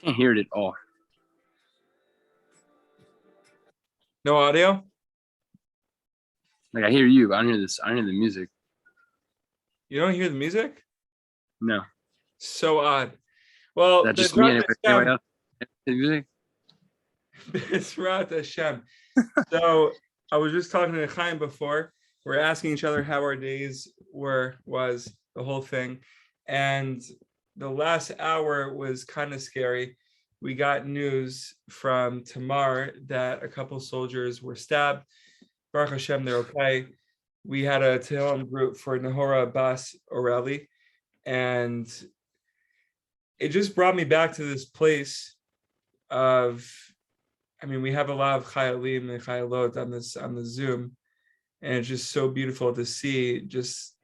Can't hear it at all. No audio? Like I hear you, but I don't hear this. I don't hear the music. You don't hear the music? No. So odd. Well, That's just me and everybody else. The music. Bezrat Hashem. So I was just talking to Chaim before. We're asking each other how our days was the whole thing. And the last hour was kind of scary. We got news from Tamar that a couple soldiers were stabbed. Baruch Hashem, they're okay. We had a Tehillim group for Nahora Bas Oreli, and it just brought me back to this place of, we have a lot of Chayalim and Chayalot on the Zoom, and it's just so beautiful to see just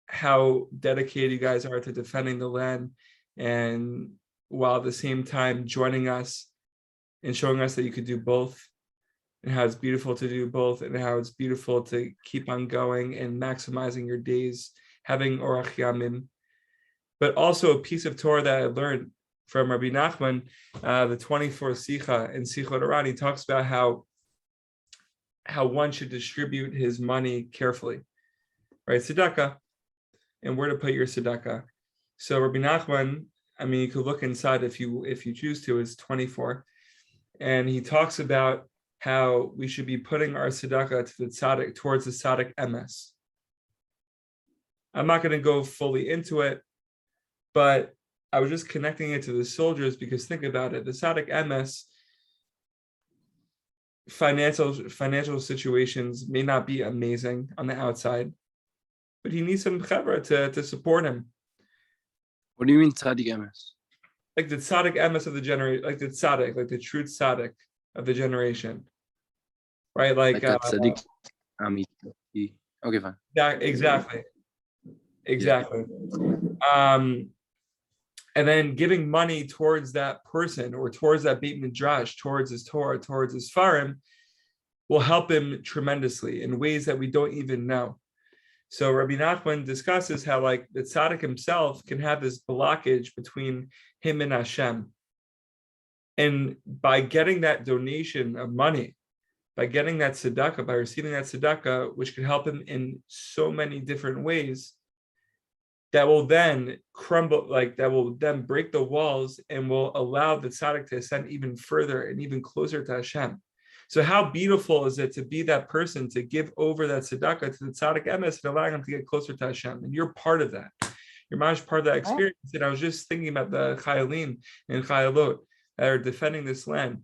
how dedicated you guys are to defending the land, and while at the same time joining us and showing us that you could do both, and how it's beautiful to do both, and how it's beautiful to keep on going and maximizing your days, having Orach Yamim. But also a piece of Torah that I learned from Rabbi Nachman, the 24th Sicha in Sichot Aran, he talks about how one should distribute his money carefully, right? Tzedakah, and where to put your tzedakah. So Rabbi Nachman, you could look inside if you choose to, is 24, and he talks about how we should be putting our tzedakah to the tzaddik, towards the tzaddik emes. I'm not going to go fully into it, but I was just connecting it to the soldiers because think about it, the tzaddik emes, financial situations may not be amazing on the outside, but he needs some chevra to support him. What do you mean tzaddik emes? Like the tzaddik emes of the generation, like the tzaddik, like the true tzaddik of the generation, right? Like tzaddik. Okay, fine. Exactly. Yeah. And then giving money towards that person or towards that Beit Midrash, towards his Torah, towards his Farim, will help him tremendously in ways that we don't even know. So Rabbi Nachman discusses how like the tzaddik himself can have this blockage between him and Hashem. And by getting that donation of money, by getting that tzedakah, by receiving that tzedakah, which can help him in so many different ways, that will then crumble, that will then break the walls and will allow the tzaddik to ascend even further and even closer to Hashem. So how beautiful is it to be that person, to give over that tzedakah to the tzaddik emes and allowing him to get closer to Hashem? And you're part of that. You're much part of that experience. And I was just thinking about the chayalim and chayalot that are defending this land.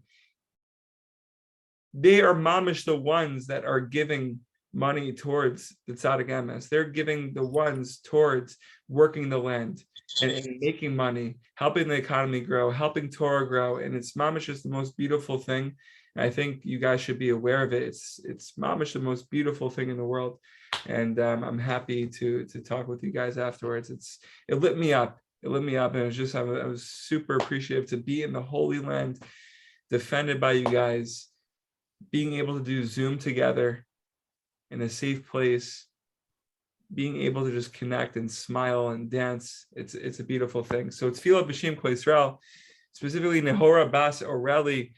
They are mamish the ones that are giving money towards the tzaddik emes. They're giving the ones towards working the land and making money, helping the economy grow, helping Torah grow. And it's mamish is the most beautiful thing. I think you guys should be aware of it. It's mamish the most beautiful thing in the world. And I'm happy to talk with you guys afterwards. It lit me up. And I was super appreciative to be in the Holy Land, defended by you guys, being able to do Zoom together in a safe place, being able to just connect and smile and dance. It's a beautiful thing. So it's Tefillah B'Shem Kol Yisrael, specifically Nehora Bas Oreli,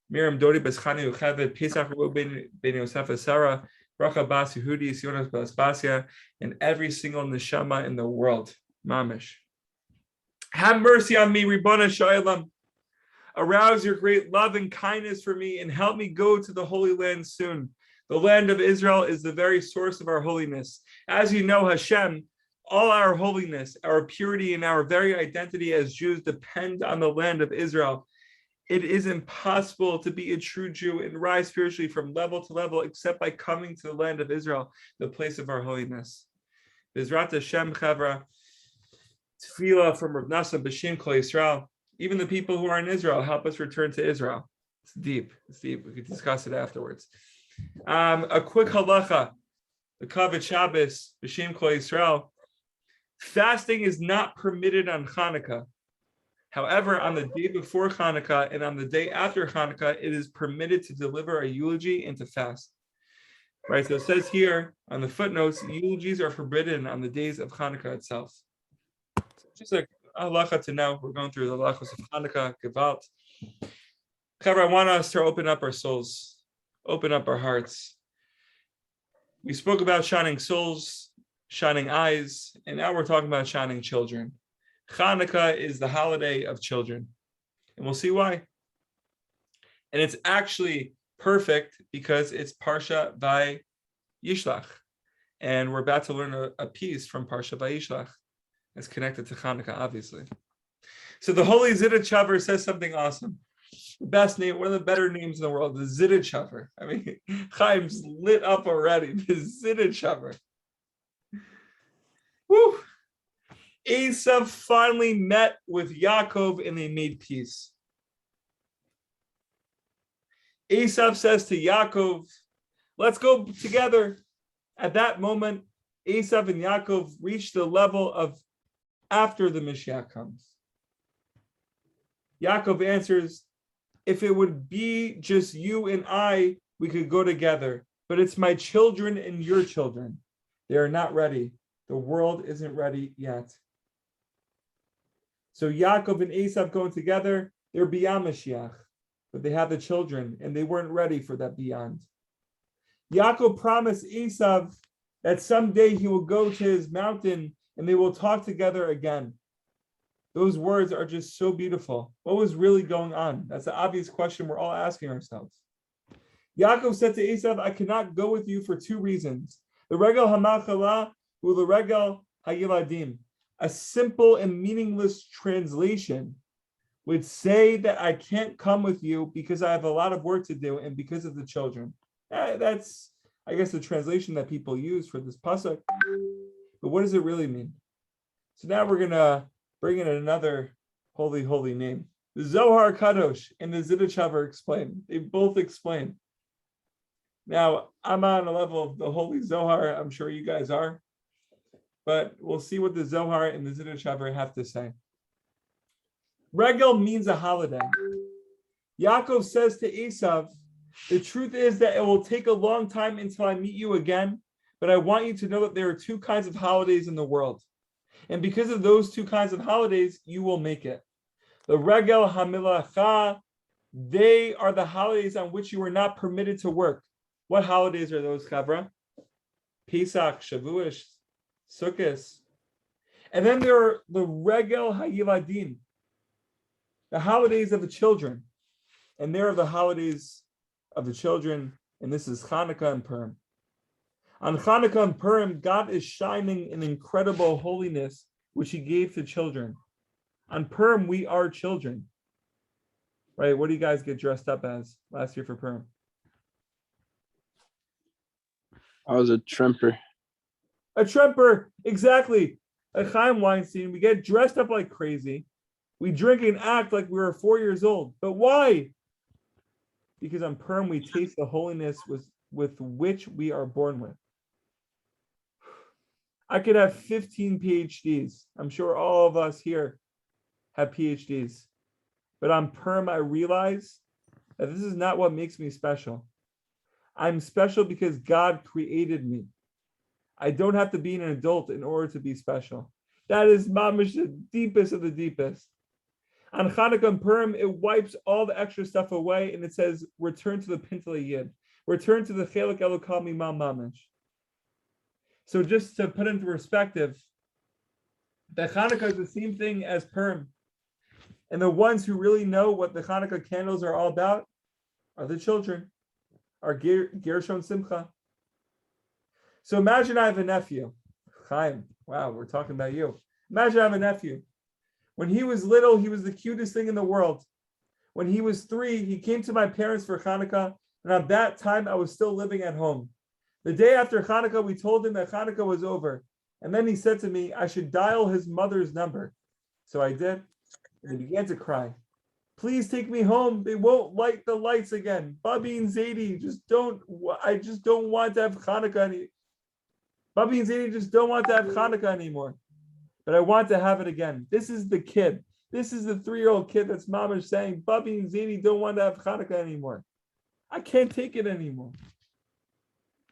Miriam Dodi Bas Chani Uchevet, Pesach Ruben Ben Yosef Sarah, Bracha Bas Yehudi, Sionas Bas Basia, and every single neshama in the world. Mamish. Have mercy on me, Ribbona Shalom. Arouse your great love and kindness for me and help me go to the Holy Land soon. The land of Israel is the very source of our holiness. As you know, Hashem, all our holiness, our purity, and our very identity as Jews depend on the land of Israel. It is impossible to be a true Jew and rise spiritually from level to level except by coming to the land of Israel, the place of our holiness. Bezrat Hashem Chavra, Tefillah from Rav Nasa B'Shem Kol Yisrael. Even the people who are in Israel, help us return to Israel. It's deep. We could discuss it afterwards. A quick halacha, the Kavod Shabbos, B'Shem Kol Yisrael. Fasting is not permitted on Chanukah. However, on the day before Chanukah and on the day after Chanukah, it is permitted to deliver a eulogy and to fast. Right, so it says here on the footnotes, eulogies are forbidden on the days of Chanukah itself. So just a halacha to know. We're going through the halachos of Chanukah, Gewalt. However, I want us to open up our souls, open up our hearts. We spoke about shining souls, shining eyes, and now we're talking about shining children. Chanukah is the holiday of children, and we'll see why. And it's actually perfect because it's Parsha Vayishlach. And we're about to learn a piece from Parsha Vayishlach. It's connected to Chanukah, obviously. So the Holy Zidduchaver says something awesome. The best name, one of the better names in the world, the Zidduchaver. I mean, Chaim's lit up already. The Zidduchaver. Woo! Esav finally met with Yaakov and they made peace. Esav says to Yaakov, let's go together. At that moment, Esav and Yaakov reached the level of after the Mashiach comes. Yaakov answers, if it would be just you and I, we could go together. But it's my children and your children. They are not ready. The world isn't ready yet. So Yaakov and Esav going together, they're beyond Mashiach. But they have the children, and they weren't ready for that beyond. Yaakov promised Esav that someday he will go to his mountain and they will talk together again. Those words are just so beautiful. What was really going on? That's the obvious question we're all asking ourselves. Yaakov said to Esav, I cannot go with you for two reasons. The regel hamachala or the regel hayiladim. A simple and meaningless translation would say that I can't come with you because I have a lot of work to do and because of the children. That's, I guess, the translation that people use for this pasuk. But what does it really mean? So now we're going to bring in another holy, holy name. The Zohar Kadosh and the Zidduchaver explain. They both explain. Now, I'm on a level of the Holy Zohar. I'm sure you guys are. But we'll see what the Zohar and the Zidduchaver have to say. Regel means a holiday. Yaakov says to Esav, the truth is that it will take a long time until I meet you again, but I want you to know that there are two kinds of holidays in the world. And because of those two kinds of holidays, you will make it. The Regel HaMilacha, they are the holidays on which you are not permitted to work. What holidays are those, Chavra? Pesach, Shavuos, Sukkot. And then there are the Regel HaYiladim, the holidays of the children. And there are the holidays of the children, and this is Chanukah and Purim. On Chanukah and Purim, God is shining in incredible holiness, which he gave to children. On Purim, we are children. Right? What do you guys get dressed up as last year for Purim? I was a tremper. A tremper, exactly. A Chaim Weinstein, we get dressed up like crazy. We drink and act like we were 4 years old. But why? Because on Purim, we taste the holiness with which we are born with. I could have 15 PhDs. I'm sure all of us here have PhDs. But on Purim, I realize that this is not what makes me special. I'm special because God created me. I don't have to be an adult in order to be special. That is mamish, the deepest of the deepest. On Chanukah and Purim, it wipes all the extra stuff away and it says, return to the Pintele Yid. Return to the Chelek Elokam Imam Mamish. So just to put into perspective, the Chanukah is the same thing as Purim. And the ones who really know what the Chanukah candles are all about are the children, are Gershon Simcha. So imagine I have a nephew. Chaim, wow, we're talking about you. Imagine I have a nephew. When he was little, he was the cutest thing in the world. When he was 3, he came to my parents for Chanukah, and at that time, I was still living at home. The day after Chanukah, we told him that Chanukah was over. And then he said to me, I should dial his mother's number. So I did, and he began to cry. Please take me home. They won't light the lights again. Bubby and Zadie I just don't want to have Chanukah. Bubby and Zadie just don't want to have Chanukah anymore. But I want to have it again. This is the kid. This is the 3-year-old kid that's mamash saying, Bubby and Zadie don't want to have Chanukah anymore. I can't take it anymore.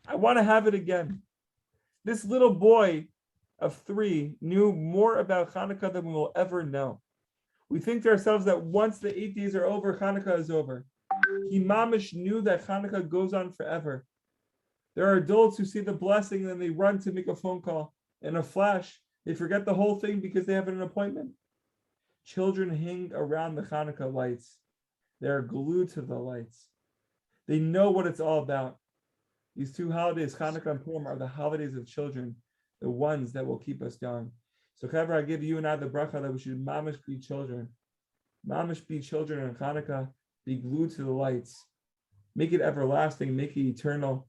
I want to have it again. This little boy of 3 knew more about Chanukah than we will ever know. We think to ourselves that once the 8 days are over, Chanukah is over. He mamish knew that Chanukah goes on forever. There are adults who see the blessing and then they run to make a phone call. In a flash, they forget the whole thing because they have an appointment. Children hang around the Chanukah lights. They are glued to the lights. They know what it's all about. These 2 holidays, Chanukah and Purim, are the holidays of children, the ones that will keep us young. So, Chaver, I give you and I the bracha that we should mamish be children. Mamish be children in Chanukah, be glued to the lights. Make it everlasting, make it eternal.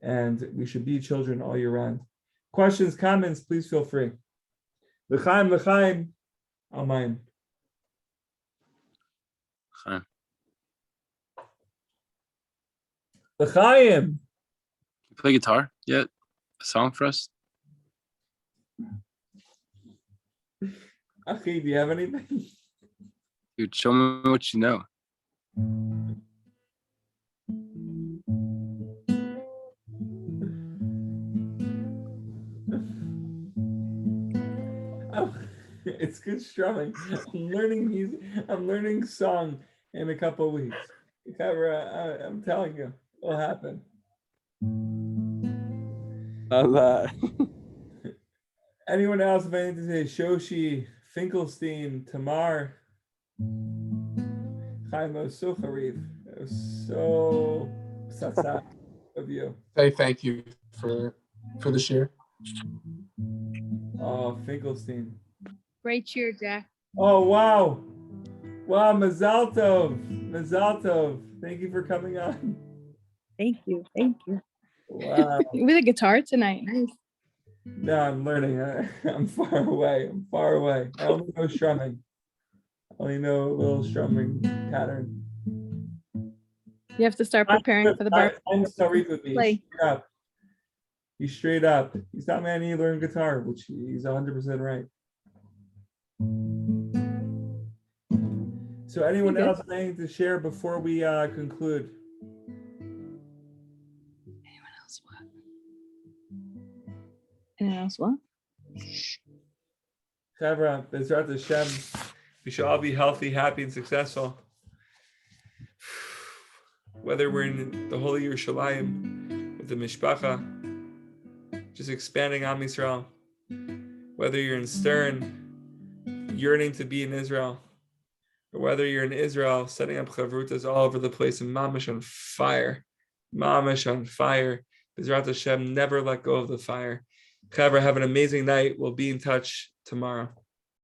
And we should be children all year round. Questions, comments, please feel free. L'chaim, l'chaim, amen. Chaim. L'chaim. You play guitar yet? A song for us? Achi, do you have anything? Dude, show me what you know. It's good strumming. I'm learning music. I'm learning song in a couple of weeks. I'm telling you, it'll happen. Anyone else have anything to say? Shoshi, Finkelstein, Tamar, Chaim, it was so harif. It was so satsat of you. Say thank you for the share. Oh, Finkelstein. Great cheer, Jack. Oh, wow. Wow, Mazal Tov. Mazal Tov. Thank you for coming on. Thank you. Thank you. Wow. With a guitar tonight. Nice. No, I'm learning. I'm far away. I only know strumming. I only know a little strumming pattern. You have to start preparing for the bar. I'm sorry with me. Play. He's straight up. He's not man, he learned guitar, which he's 100% right. So anyone else have anything to share before we conclude? Anyone else what? Chavra, Bezrat Hashem, we should all be healthy, happy, and successful. Whether we're in the Holy Yerushalayim with the Mishpacha, just expanding Am Yisrael, whether you're in Stern, yearning to be in Israel, or whether you're in Israel, setting up chavrutas all over the place and mamash on fire. Bezrat Hashem, never let go of the fire. Chavra, have an amazing night. We'll be in touch tomorrow.